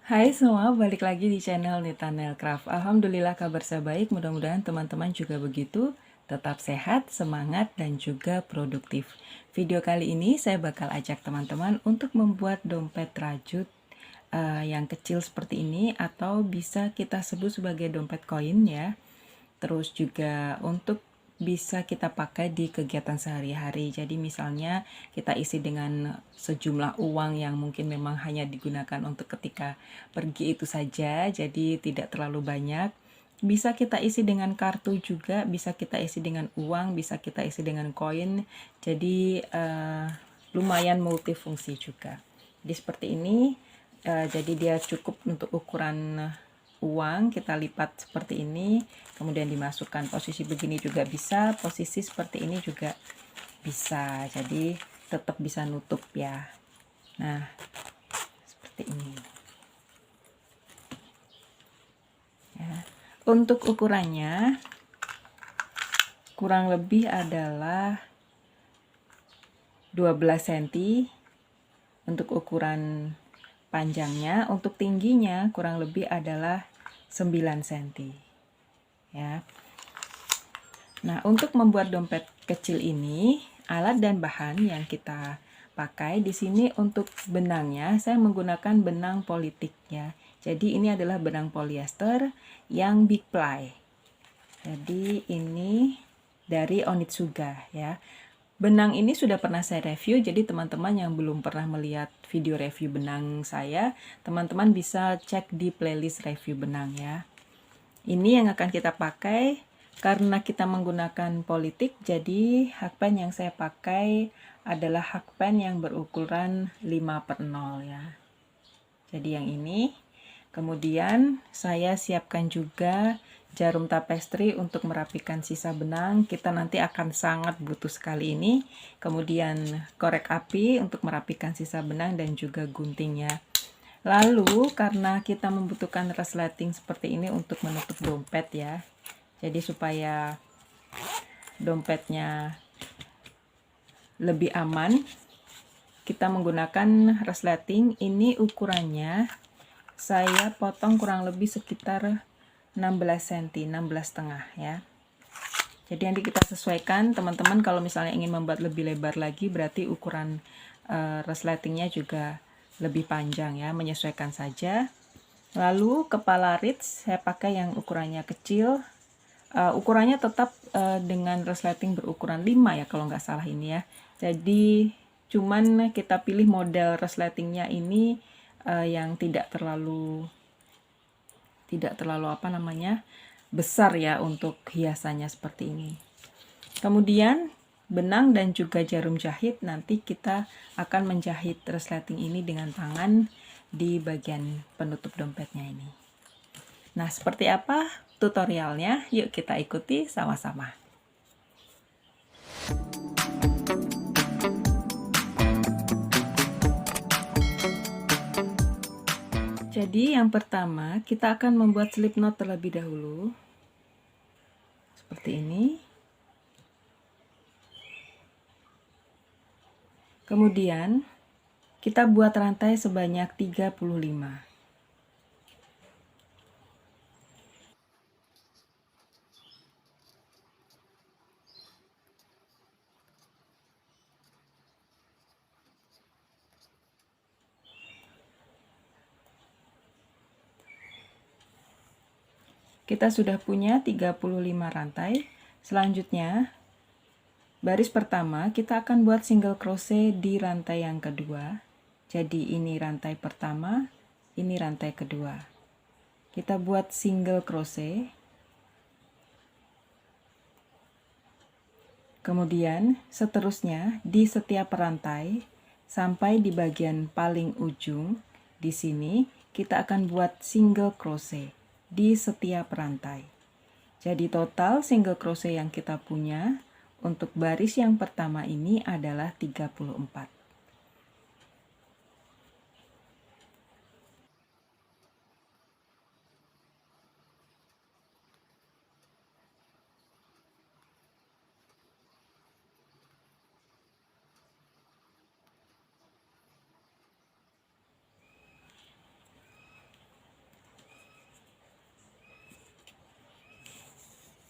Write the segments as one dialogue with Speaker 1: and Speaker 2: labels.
Speaker 1: Hai semua, balik lagi di channel Nita Nailcraft. Alhamdulillah kabar saya baik, mudah-mudahan teman-teman juga begitu. Tetap sehat, semangat, dan juga produktif. Video kali ini saya bakal ajak teman-teman untuk membuat dompet rajut yang kecil seperti ini, atau bisa kita sebut sebagai dompet koin ya. Terus juga untuk bisa kita pakai di kegiatan sehari-hari. Jadi misalnya kita isi dengan sejumlah uang yang mungkin memang hanya digunakan untuk ketika pergi itu saja, jadi tidak terlalu banyak. Bisa kita isi dengan kartu juga, bisa kita isi dengan uang, bisa kita isi dengan koin. Jadi lumayan multifungsi juga. Jadi seperti ini. Jadi dia cukup untuk ukuran uang, kita lipat seperti ini, kemudian dimasukkan posisi begini juga bisa, posisi seperti ini juga bisa, jadi tetap bisa nutup ya. Nah, seperti ini ya. Untuk ukurannya kurang lebih adalah 12 cm untuk ukuran panjangnya. Untuk tingginya kurang lebih adalah 9 cm ya. Nah, untuk membuat dompet kecil ini, alat dan bahan yang kita pakai di sini untuk benangnya, saya menggunakan benang politik ya. Jadi ini adalah benang polyester yang big ply. Jadi ini dari Onitsuga ya. Benang ini sudah pernah saya review, jadi teman-teman yang belum pernah melihat video review benang saya, teman-teman bisa cek di playlist review benang ya. Ini yang akan kita pakai. Karena kita menggunakan politik, jadi hakpen yang saya pakai adalah hakpen yang berukuran 5/0 ya. Jadi yang ini. Kemudian saya siapkan juga jarum tapestri untuk merapikan sisa benang. Kita nanti akan sangat butuh sekali ini. Kemudian korek api untuk merapikan sisa benang dan juga guntingnya. Lalu karena kita membutuhkan resleting seperti ini untuk menutup dompet ya. Jadi supaya dompetnya lebih aman, kita menggunakan resleting. Ini ukurannya saya potong kurang lebih sekitar 16 cm, 16,5 ya. Jadi nanti kita sesuaikan, teman-teman kalau misalnya ingin membuat lebih lebar lagi, berarti ukuran resletingnya juga lebih panjang ya, menyesuaikan saja. Lalu kepala rits saya pakai yang ukurannya kecil. Ukurannya tetap dengan resleting berukuran 5 ya kalau nggak salah ini ya. Jadi cuman kita pilih model resletingnya ini yang tidak terlalu apa namanya, besar ya untuk hiasannya seperti ini. Kemudian benang dan juga jarum jahit, nanti kita akan menjahit resleting ini dengan tangan di bagian penutup dompetnya ini. Nah, seperti apa tutorialnya? Yuk kita ikuti sama-sama. Jadi yang pertama, kita akan membuat slip knot terlebih dahulu. Seperti ini. Kemudian, kita buat rantai sebanyak 35. Kita sudah punya 35 rantai. Selanjutnya, baris pertama kita akan buat single crochet di rantai yang kedua. Jadi ini rantai pertama, ini rantai kedua. Kita buat single crochet. Kemudian seterusnya di setiap rantai sampai di bagian paling ujung di sini kita akan buat single crochet di setiap rantai. Jadi total single crochet yang kita punya untuk baris yang pertama ini adalah 34.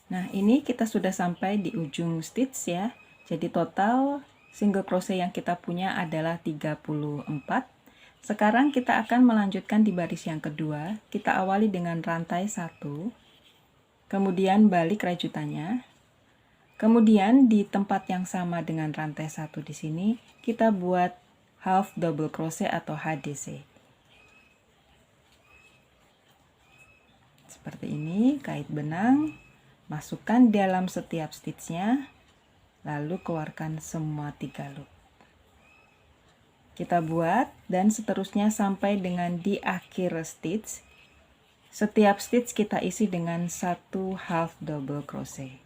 Speaker 1: Nah, ini kita sudah sampai di ujung stitch ya. Jadi total single crochet yang kita punya adalah 34. Sekarang kita akan melanjutkan di baris yang kedua. Kita awali dengan rantai 1, kemudian balik rajutannya. Kemudian di tempat yang sama dengan rantai 1 di sini, kita buat half double crochet atau HDC. Seperti ini, kait benang. Masukkan dalam setiap stitchnya, lalu keluarkan semua 3 loop. Kita buat dan seterusnya sampai dengan di akhir stitch. Setiap stitch kita isi dengan 1 half double crochet.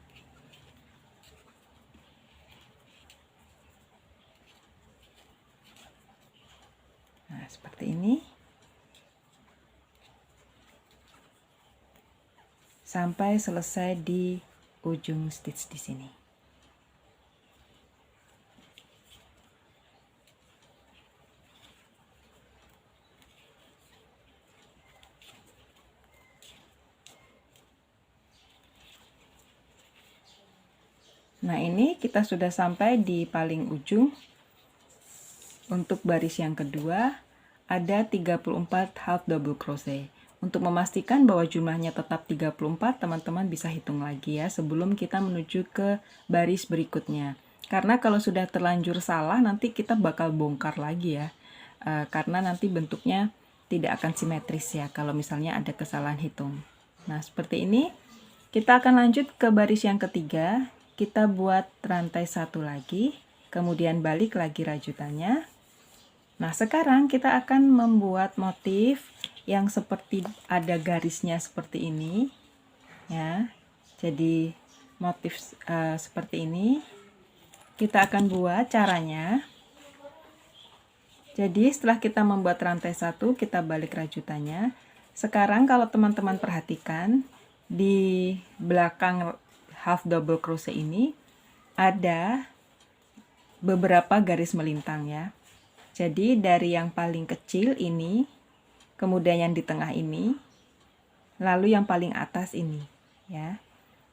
Speaker 1: Nah, seperti ini. Sampai selesai di ujung stitch di sini. Nah, ini kita sudah sampai di paling ujung. Untuk baris yang kedua ada 34 half double crochet. Untuk memastikan bahwa jumlahnya tetap 34, teman-teman bisa hitung lagi ya sebelum kita menuju ke baris berikutnya. Karena kalau sudah terlanjur salah, nanti kita bakal bongkar lagi ya. Karena nanti bentuknya tidak akan simetris ya kalau misalnya ada kesalahan hitung. Nah, seperti ini. Kita akan lanjut ke baris yang ketiga. Kita buat rantai 1 lagi, kemudian balik lagi rajutannya. Nah, sekarang kita akan membuat motif yang seperti ada garisnya seperti ini ya. Jadi motif seperti ini kita akan buat caranya. Jadi setelah kita membuat rantai 1, kita balik rajutannya. Sekarang kalau teman-teman perhatikan di belakang half double crochet ini ada beberapa garis melintang ya. Jadi dari yang paling kecil ini, kemudian yang di tengah ini, lalu yang paling atas ini ya.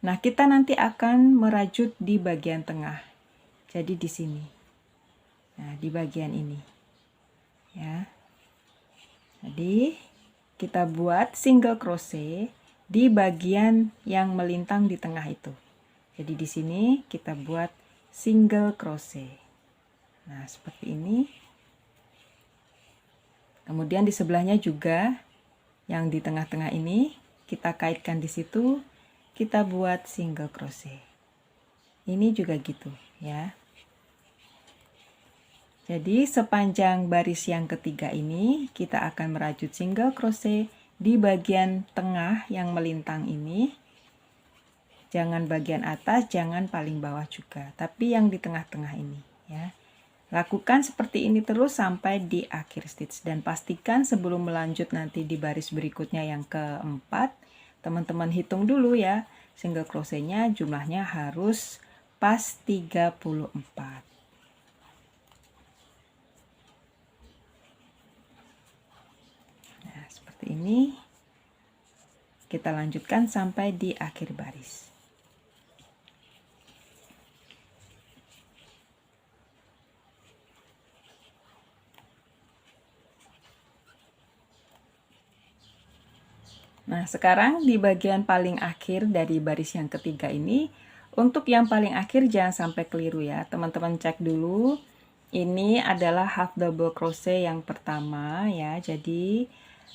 Speaker 1: Nah, kita nanti akan merajut di bagian tengah. Jadi di sini. Nah, di bagian ini. Ya. Jadi kita buat single crochet di bagian yang melintang di tengah itu. Jadi di sini kita buat single crochet. Nah, seperti ini. Kemudian di sebelahnya juga yang di tengah-tengah ini kita kaitkan di situ, kita buat single crochet. Ini juga gitu ya. Jadi sepanjang baris yang ketiga ini kita akan merajut single crochet di bagian tengah yang melintang ini. Jangan bagian atas, jangan paling bawah juga, tapi yang di tengah-tengah ini ya. Lakukan seperti ini terus sampai di akhir stitch dan pastikan sebelum melanjut nanti di baris berikutnya yang keempat, teman-teman hitung dulu ya, single crochetnya jumlahnya harus pas 34. Nah, seperti ini. Kita lanjutkan sampai di akhir baris. Nah, sekarang di bagian paling akhir dari baris yang ketiga ini, untuk yang paling akhir jangan sampai keliru ya. Teman-teman cek dulu, ini adalah half double crochet yang pertama ya. Jadi,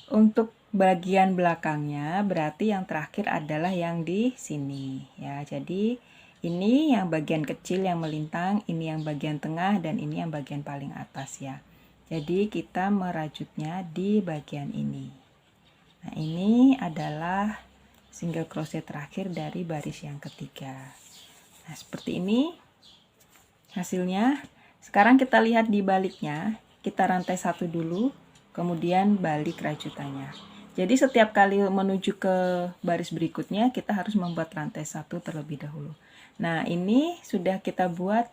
Speaker 1: untuk bagian belakangnya berarti yang terakhir adalah yang di sini ya. Jadi, ini yang bagian kecil yang melintang, ini yang bagian tengah, dan ini yang bagian paling atas ya. Jadi, kita merajutnya di bagian ini. Nah, ini adalah single crochet terakhir dari baris yang ketiga. Nah, seperti ini hasilnya. Sekarang kita lihat di baliknya. Kita rantai 1 dulu, kemudian balik rajutannya. Jadi setiap kali menuju ke baris berikutnya, kita harus membuat rantai 1 terlebih dahulu. Nah, ini sudah kita buat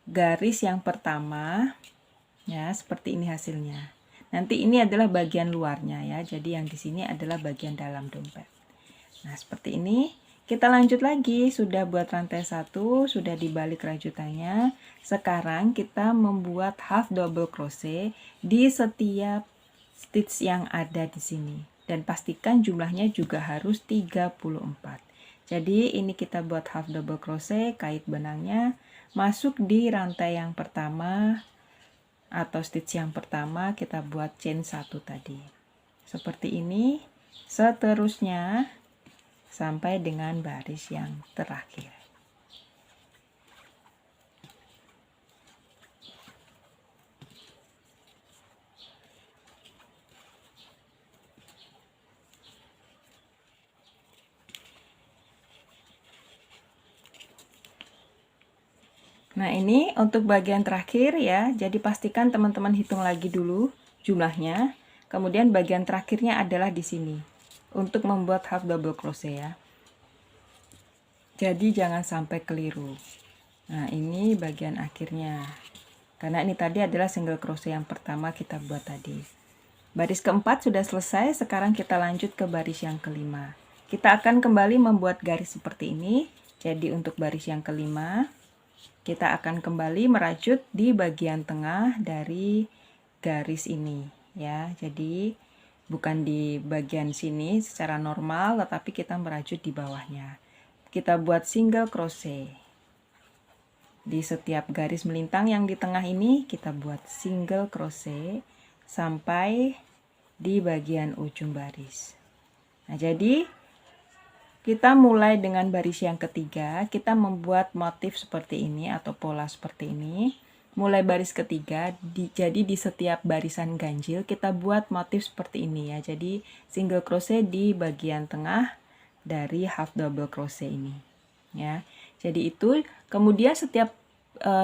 Speaker 1: garis yang pertama. Ya, seperti ini hasilnya. Nanti ini adalah bagian luarnya ya. Jadi yang di sini adalah bagian dalam dompet. Nah, seperti ini Kita lanjut lagi, sudah buat rantai 1, sudah dibalik rajutannya. Sekarang kita membuat half double crochet di setiap stitch yang ada di sini. Dan pastikan jumlahnya juga harus 34. Jadi ini kita buat half double crochet, kait benangnya masuk di rantai yang pertama atau stitch yang pertama, kita buat chain 1 tadi. Seperti ini, seterusnya sampai dengan baris yang terakhir. Nah, ini untuk bagian terakhir ya. Jadi pastikan teman-teman hitung lagi dulu jumlahnya. Kemudian bagian terakhirnya adalah di sini untuk membuat half double crochet ya. Jadi jangan sampai keliru. Nah, ini bagian akhirnya. Karena ini tadi adalah single crochet yang pertama kita buat tadi. Baris keempat sudah selesai, sekarang kita lanjut ke baris yang kelima. Kita akan kembali membuat garis seperti ini. Jadi untuk baris yang kelima, kita akan kembali merajut di bagian tengah dari garis ini ya. Jadi bukan di bagian sini secara normal, tetapi kita merajut di bawahnya. Kita buat single crochet di setiap garis melintang yang di tengah ini. Kita buat single crochet sampai di bagian ujung baris. Nah, jadi kita mulai dengan baris yang ketiga. Kita membuat motif seperti ini atau pola seperti ini. Mulai baris ketiga, jadi di setiap barisan ganjil kita buat motif seperti ini ya. Jadi single crochet di bagian tengah dari half double crochet ini ya. Jadi itu kemudian setiap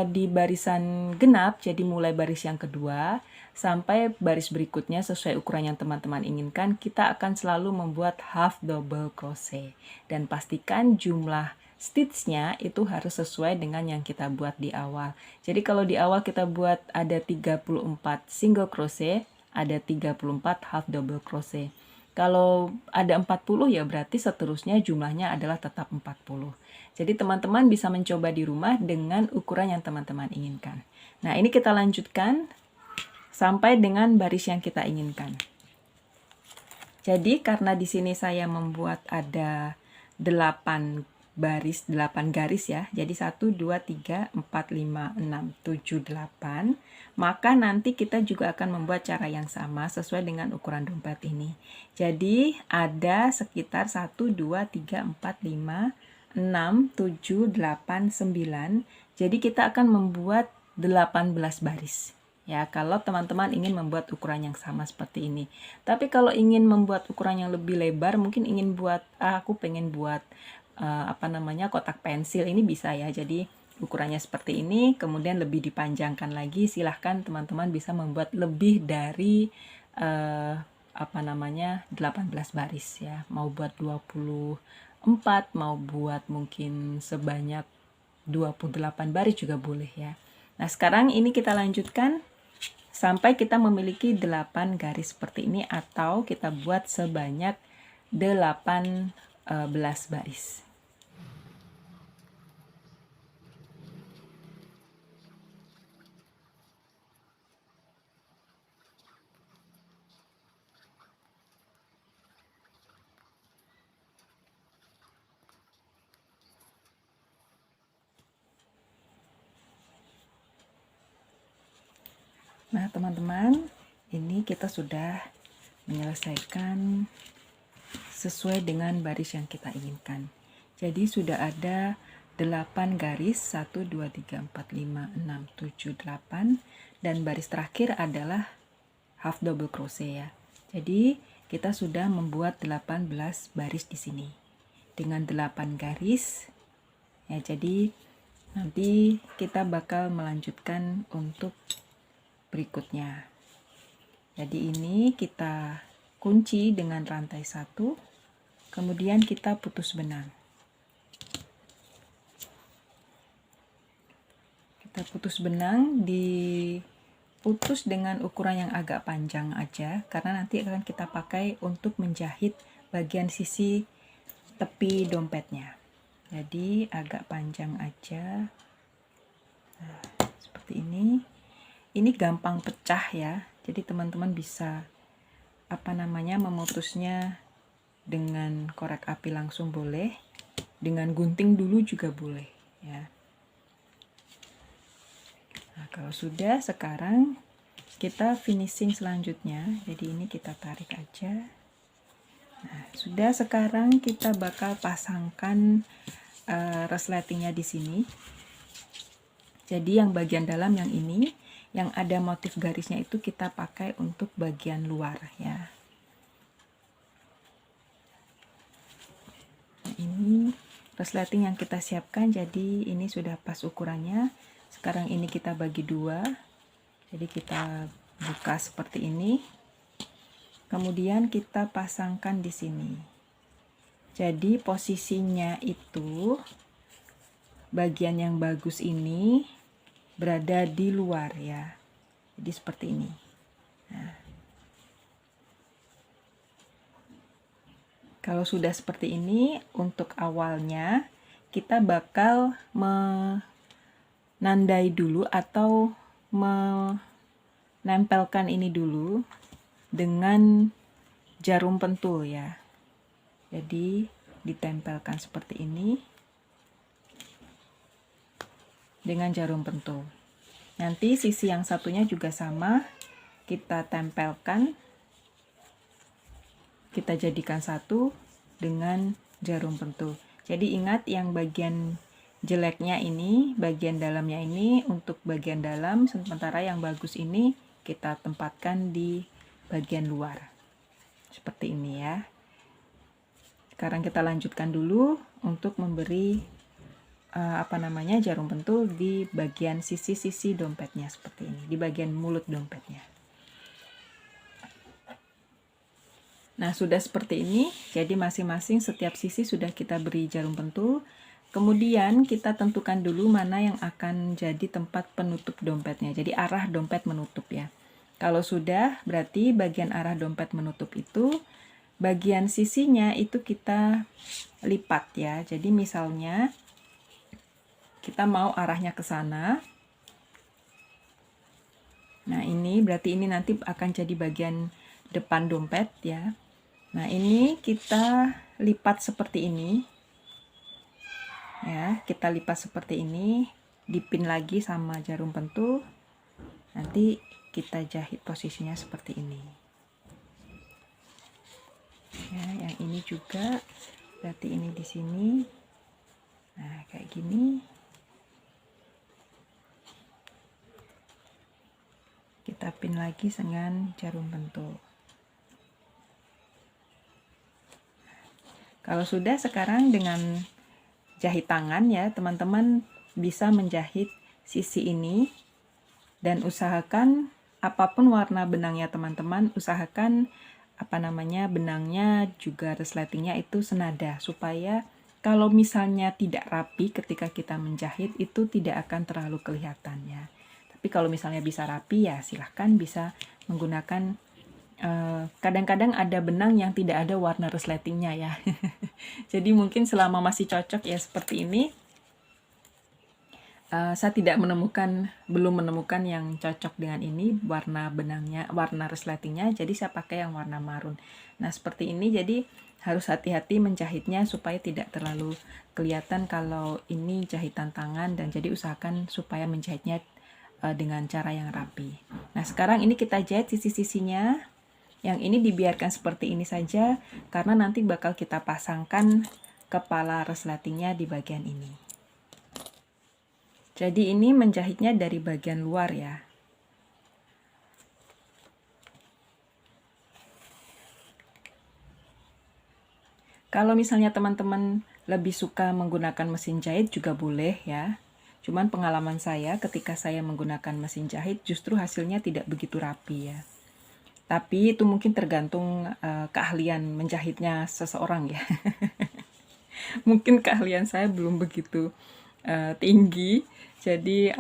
Speaker 1: di barisan genap, jadi mulai baris yang kedua sampai baris berikutnya sesuai ukuran yang teman-teman inginkan, kita akan selalu membuat half double crochet. Dan pastikan jumlah stitchnya itu harus sesuai dengan yang kita buat di awal. Jadi kalau di awal kita buat ada 34 single crochet, ada 34 half double crochet. Kalau ada 40 ya berarti seterusnya jumlahnya adalah tetap 40. Jadi teman-teman bisa mencoba di rumah dengan ukuran yang teman-teman inginkan. Nah, ini kita lanjutkan sampai dengan baris yang kita inginkan. Jadi karena di sini saya membuat ada 8 baris, 8 garis ya. Jadi 1, 2, 3, 4, 5, 6, 7, 8. Maka nanti kita juga akan membuat cara yang sama sesuai dengan ukuran dompet ini. Jadi ada sekitar 1, 2, 3, 4, 5, 6, 7, 8, 9. Jadi kita akan membuat 18 baris. Ya, kalau teman-teman ingin membuat ukuran yang sama seperti ini. Tapi kalau ingin membuat ukuran yang lebih lebar, mungkin ingin buat, aku pengen buat kotak pensil, ini bisa ya. Jadi ukurannya seperti ini, kemudian lebih dipanjangkan lagi. Silahkan teman-teman bisa membuat lebih dari 18 baris ya. Mau buat 24, mau buat mungkin sebanyak 28 baris juga boleh ya. Nah, sekarang ini kita lanjutkan sampai kita memiliki 8 garis seperti ini, atau kita buat sebanyak 18 baris. Nah, teman-teman, ini kita sudah menyelesaikan sesuai dengan baris yang kita inginkan. Jadi sudah ada 8 garis, 1, 2, 3, 4, 5, 6, 7, 8. Dan baris terakhir adalah half double crochet ya. Jadi kita sudah membuat 18 baris di sini dengan 8 garis ya. Jadi nanti kita bakal melanjutkan untuk berikutnya. Jadi ini kita kunci dengan rantai 1, kemudian kita putus benang. Kita putus benang, diputus dengan ukuran yang agak panjang aja, karena nanti akan kita pakai untuk menjahit bagian sisi tepi dompetnya. Jadi agak panjang aja. Nah, seperti ini. Ini gampang pecah ya. Jadi teman-teman bisa memutusnya dengan korek api langsung boleh, dengan gunting dulu juga boleh ya. Nah, kalau sudah, sekarang kita finishing selanjutnya. Jadi ini kita tarik aja. Nah, sudah, sekarang kita bakal pasangkan resletingnya di sini. Jadi yang bagian dalam yang ini, yang ada motif garisnya itu kita pakai untuk bagian luar ya. Nah, ini resleting yang kita siapkan, jadi ini sudah pas ukurannya. Sekarang ini kita bagi dua. Jadi kita buka seperti ini. Kemudian kita pasangkan di sini. Jadi posisinya itu bagian yang bagus ini berada di luar ya. Jadi seperti ini. Nah, kalau sudah seperti ini, untuk awalnya kita bakal menandai dulu atau menempelkan ini dulu dengan jarum pentul ya. Jadi ditempelkan seperti ini dengan jarum pentul. Nanti sisi yang satunya juga sama, kita tempelkan, kita jadikan satu dengan jarum pentul. Jadi ingat, yang bagian jeleknya ini, bagian dalamnya ini untuk bagian dalam, sementara yang bagus ini kita tempatkan di bagian luar. Seperti ini ya. Sekarang kita lanjutkan dulu untuk memberi jarum pentul di bagian sisi-sisi dompetnya seperti ini, di bagian mulut dompetnya. Nah, sudah seperti ini. Jadi masing-masing setiap sisi sudah kita beri jarum pentul. Kemudian kita tentukan dulu mana yang akan jadi tempat penutup dompetnya. Jadi arah dompet menutup ya. Kalau sudah, berarti bagian arah dompet menutup itu, bagian sisinya itu kita lipat ya. Jadi misalnya kita mau arahnya ke sana. Nah, ini berarti ini nanti akan jadi bagian depan dompet ya. Nah, ini kita lipat seperti ini. Ya, kita lipat seperti ini, dipin lagi sama jarum pentul. Nanti kita jahit posisinya seperti ini. Ya, yang ini juga berarti ini di sini. Nah, kayak gini. Kita pin lagi dengan jarum pentul. Kalau sudah, sekarang dengan jahit tangan ya, teman-teman bisa menjahit sisi ini, dan usahakan apapun warna benangnya teman-teman, usahakan benangnya juga resletingnya itu senada, supaya kalau misalnya tidak rapi ketika kita menjahit itu tidak akan terlalu kelihatan ya. Tapi kalau misalnya bisa rapi ya silahkan bisa menggunakan, kadang-kadang ada benang yang tidak ada warna resletingnya ya. Jadi mungkin selama masih cocok ya seperti ini, saya belum menemukan yang cocok dengan ini warna benangnya, warna resletingnya, jadi saya pakai yang warna marun. Nah, seperti ini, jadi harus hati-hati menjahitnya supaya tidak terlalu kelihatan kalau ini jahitan tangan, dan jadi usahakan supaya menjahitnya dengan cara yang rapi. Nah, sekarang ini kita jahit sisi-sisinya. Yang ini dibiarkan seperti ini saja karena nanti bakal kita pasangkan kepala resletingnya di bagian ini. Jadi ini menjahitnya dari bagian luar ya. Kalau misalnya teman-teman lebih suka menggunakan mesin jahit juga boleh ya. Cuman pengalaman saya ketika saya menggunakan mesin jahit justru hasilnya tidak begitu rapi ya. Tapi itu mungkin tergantung keahlian menjahitnya seseorang ya. Mungkin keahlian saya belum begitu tinggi. Jadi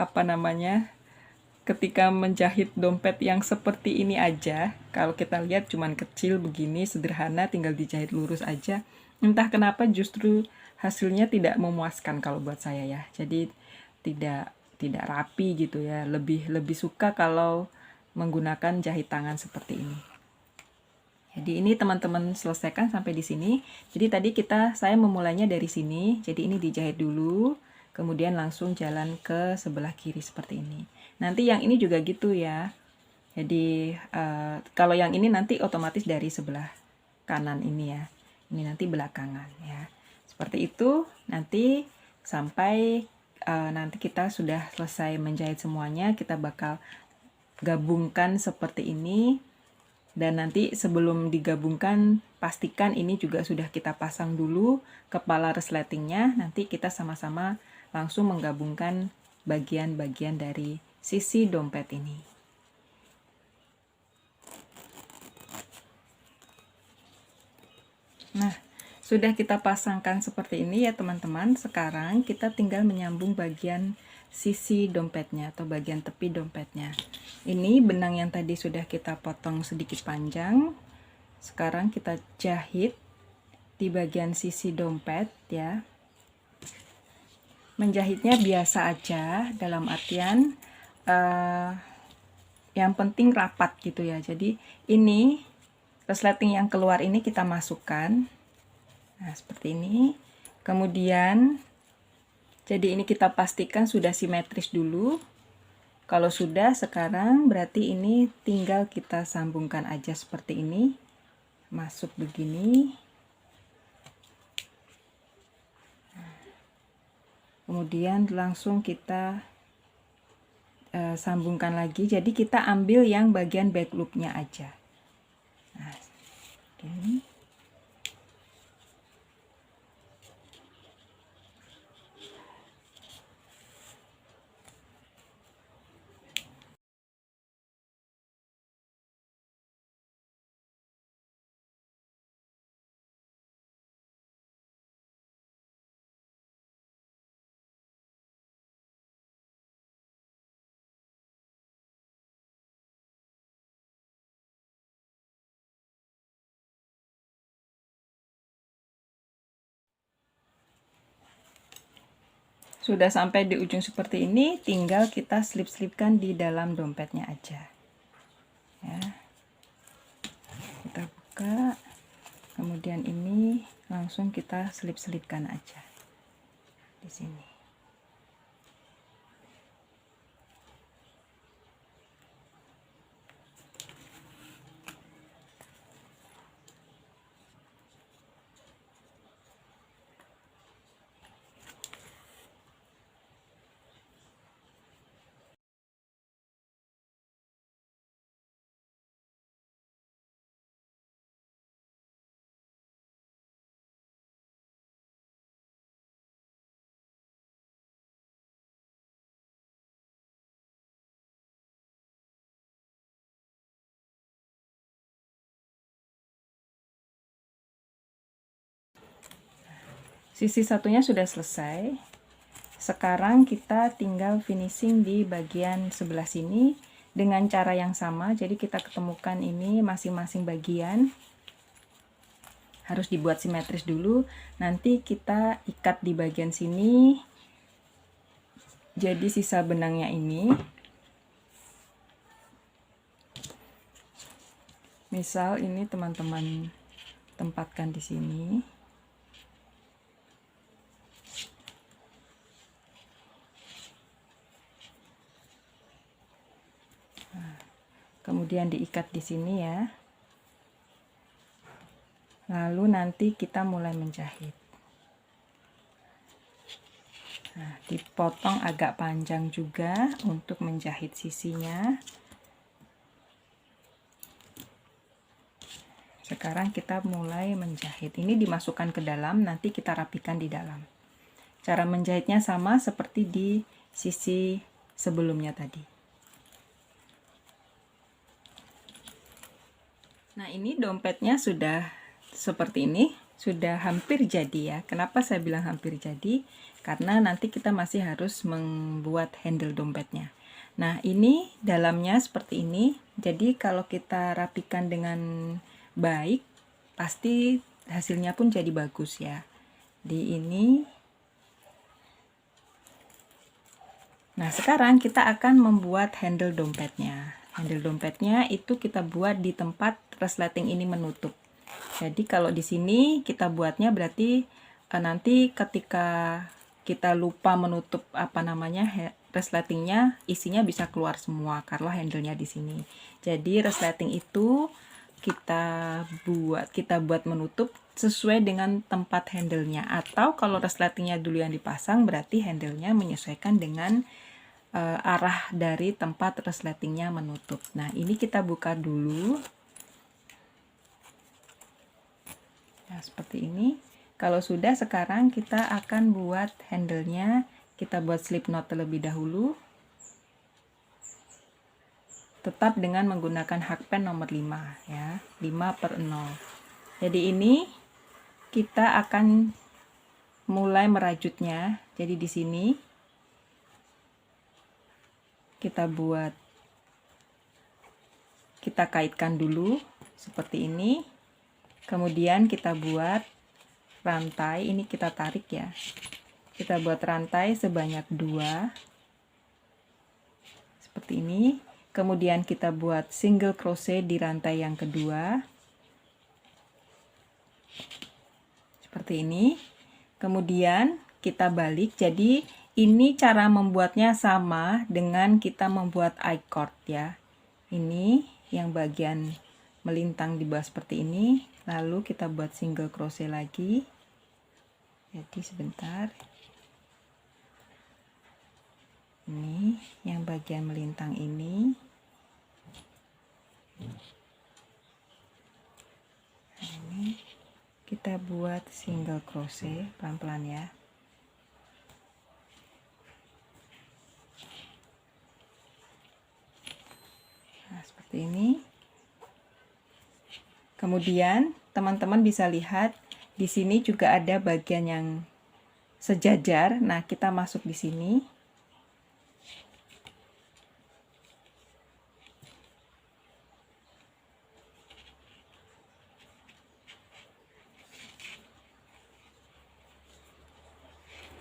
Speaker 1: ketika menjahit dompet yang seperti ini aja, kalau kita lihat cuman kecil begini, sederhana, tinggal dijahit lurus aja, entah kenapa justru hasilnya tidak memuaskan kalau buat saya ya. Jadi tidak rapi gitu ya. Lebih suka kalau menggunakan jahit tangan seperti ini. Jadi ini teman-teman selesaikan sampai di sini. Jadi tadi saya memulainya dari sini. Jadi ini dijahit dulu, kemudian langsung jalan ke sebelah kiri seperti ini. Nanti yang ini juga gitu ya. Jadi kalau yang ini nanti otomatis dari sebelah kanan ini ya. Ini nanti belakangan ya. Seperti itu nanti sampai nanti kita sudah selesai menjahit semuanya, kita bakal gabungkan seperti ini. Dan nanti sebelum digabungkan, pastikan ini juga sudah kita pasang dulu kepala resletingnya. Nanti kita sama-sama langsung menggabungkan bagian-bagian dari sisi dompet ini. Nah, sudah kita pasangkan seperti ini ya teman-teman. Sekarang kita tinggal menyambung bagian sisi dompetnya atau bagian tepi dompetnya. Ini benang yang tadi sudah kita potong sedikit panjang. Sekarang kita jahit di bagian sisi dompet ya. Menjahitnya biasa aja, dalam artian yang penting rapat gitu ya. Jadi ini resleting yang keluar ini kita masukkan. Nah, seperti ini. Kemudian jadi ini kita pastikan sudah simetris dulu. Kalau sudah, sekarang berarti ini tinggal kita sambungkan aja seperti ini. Masuk begini. Kemudian langsung kita sambungkan lagi. Jadi kita ambil yang bagian back loopnya aja. Nah, ini. Sudah sampai di ujung seperti ini, tinggal kita slip-slipkan di dalam dompetnya aja. Ya. Kita buka, kemudian ini langsung kita selip-selipkan aja di sini. Sisi satunya sudah selesai. Sekarang kita tinggal finishing di bagian sebelah sini dengan cara yang sama. Jadi kita ketemukan ini masing-masing bagian. Harus dibuat simetris dulu. Nanti kita ikat di bagian sini. Jadi sisa benangnya ini. Misal ini teman-teman tempatkan di sini. Kemudian diikat di sini ya. Lalu nanti kita mulai menjahit. Nah, dipotong agak panjang juga untuk menjahit sisinya. Sekarang kita mulai menjahit. Ini dimasukkan ke dalam, nanti kita rapikan di dalam. Cara menjahitnya sama seperti di sisi sebelumnya tadi. Nah, ini dompetnya sudah seperti ini, sudah hampir jadi ya. Kenapa saya bilang hampir jadi? Karena nanti kita masih harus membuat handle dompetnya. Nah, ini dalamnya seperti ini. Jadi kalau kita rapikan dengan baik, pasti hasilnya pun jadi bagus ya. Di ini. Nah, sekarang kita akan membuat handle dompetnya. Handle dompetnya itu kita buat di tempat resleting ini menutup. Jadi kalau di sini kita buatnya berarti nanti ketika kita lupa menutup resletingnya, isinya bisa keluar semua karena handle-nya di sini. Jadi resleting itu kita buat menutup sesuai dengan tempat handle-nya, atau kalau resletingnya dulu yang dipasang berarti handle-nya menyesuaikan dengan arah dari tempat resletingnya menutup. Nah, ini kita buka dulu. Nah, seperti ini. Kalau sudah, sekarang kita akan buat handle-nya. Kita buat slip knot terlebih dahulu. Tetap dengan menggunakan hakpen nomor 5 ya, 5/0. Jadi ini kita akan mulai merajutnya. Jadi di sini kita kaitkan dulu seperti ini. Kemudian kita buat rantai, ini kita tarik ya. Kita buat rantai sebanyak 2 seperti ini. Kemudian kita buat single crochet di rantai yang kedua seperti ini. Kemudian kita balik. Jadi ini cara membuatnya sama dengan kita membuat I-cord ya. Ini yang bagian melintang di bawah seperti ini. Lalu kita buat single crochet lagi. Jadi sebentar. Ini yang bagian melintang ini. Nah, ini kita buat single crochet pelan-pelan ya. Nah, seperti ini. Kemudian teman-teman bisa lihat di sini juga ada bagian yang sejajar. Nah, kita masuk di sini.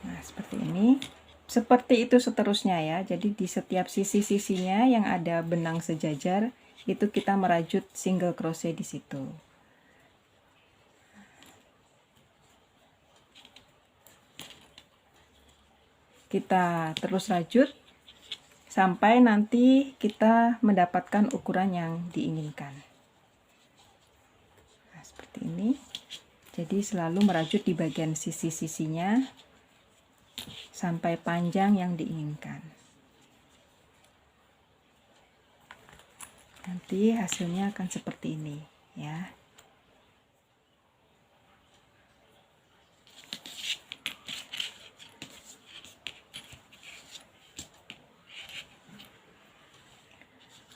Speaker 1: Nah, seperti ini. Seperti itu seterusnya ya. Jadi di setiap sisi-sisinya yang ada benang sejajar, itu kita merajut single crochet di situ. Kita terus rajut sampai nanti kita mendapatkan ukuran yang diinginkan. Nah, seperti ini. Jadi selalu merajut di bagian sisi-sisinya sampai panjang yang diinginkan. Nanti hasilnya akan seperti ini ya.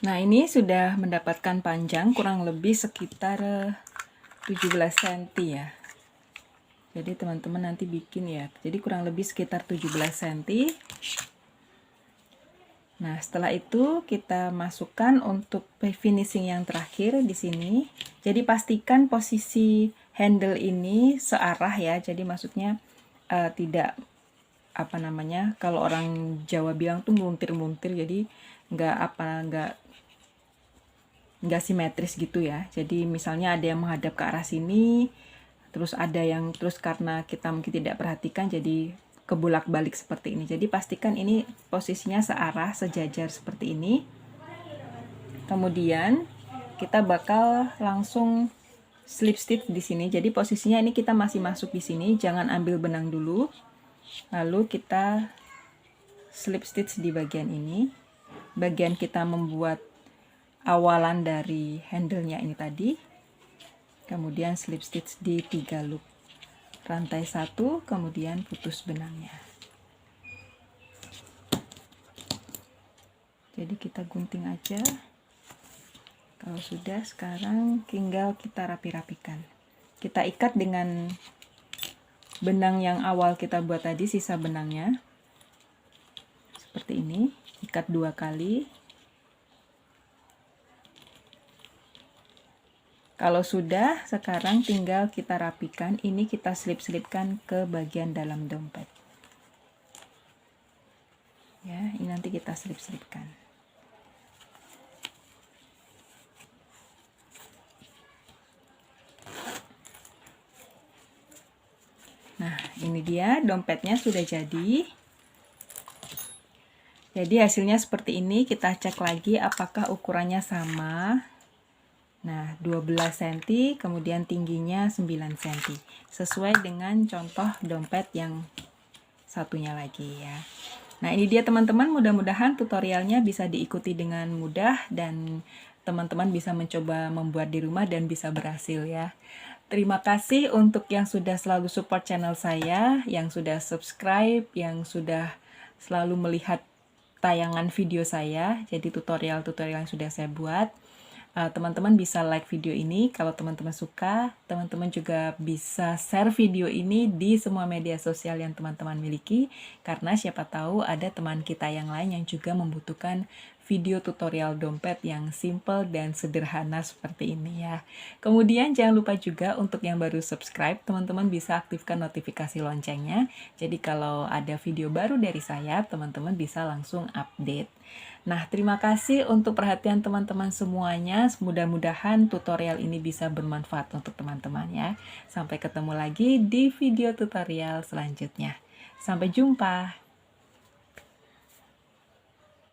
Speaker 1: Nah, ini sudah mendapatkan panjang kurang lebih sekitar 17 cm ya. Jadi teman-teman nanti bikin ya. Jadi kurang lebih sekitar 17 cm. Nah, setelah itu kita masukkan untuk finishing yang terakhir di sini. Jadi pastikan posisi handle ini searah ya. Jadi maksudnya tidak kalau orang Jawa bilang tuh muntir-muntir. Jadi nggak simetris gitu ya. Jadi misalnya ada yang menghadap ke arah sini, terus ada yang karena kita mungkin tidak perhatikan jadi kebolak-balik seperti ini. Jadi pastikan ini posisinya searah, sejajar seperti ini. Kemudian kita bakal langsung slip stitch di sini. Jadi posisinya ini kita masih masuk di sini, jangan ambil benang dulu. Lalu kita slip stitch di bagian ini. Bagian kita membuat awalan dari handle-nya ini tadi. Kemudian slip stitch di 3 loop. Rantai 1, kemudian putus benangnya. Jadi kita gunting aja. Kalau sudah, sekarang tinggal kita rapi-rapikan. Kita ikat dengan benang yang awal kita buat tadi, sisa benangnya. Seperti ini. Ikat 2 kali. Kalau sudah, sekarang tinggal kita rapikan. Ini kita selip-selipkan ke bagian dalam dompet. Ya, ini nanti kita selip-selipkan. Nah, ini dia dompetnya sudah jadi. Jadi hasilnya seperti ini. Kita cek lagi apakah ukurannya sama. Nah, 12 cm, kemudian tingginya 9 cm. Sesuai dengan contoh dompet yang satunya lagi ya. Nah, ini dia teman-teman, mudah-mudahan tutorialnya bisa diikuti dengan mudah dan teman-teman bisa mencoba membuat di rumah dan bisa berhasil ya. Terima kasih untuk yang sudah selalu support channel saya, yang sudah subscribe, yang sudah selalu melihat tayangan video saya, jadi tutorial-tutorial yang sudah saya buat. Teman-teman bisa like video ini kalau teman-teman suka. Teman-teman juga bisa share video ini di semua media sosial yang teman-teman miliki, karena siapa tahu ada teman kita yang lain yang juga membutuhkan video tutorial dompet yang simple dan sederhana seperti ini ya. Kemudian jangan lupa juga untuk yang baru subscribe, teman-teman bisa aktifkan notifikasi loncengnya. Jadi kalau ada video baru dari saya, teman-teman bisa langsung update. Nah, terima kasih untuk perhatian teman-teman semuanya. Mudah-mudahan tutorial ini bisa bermanfaat untuk teman-teman ya. Sampai ketemu lagi di video tutorial selanjutnya. Sampai jumpa.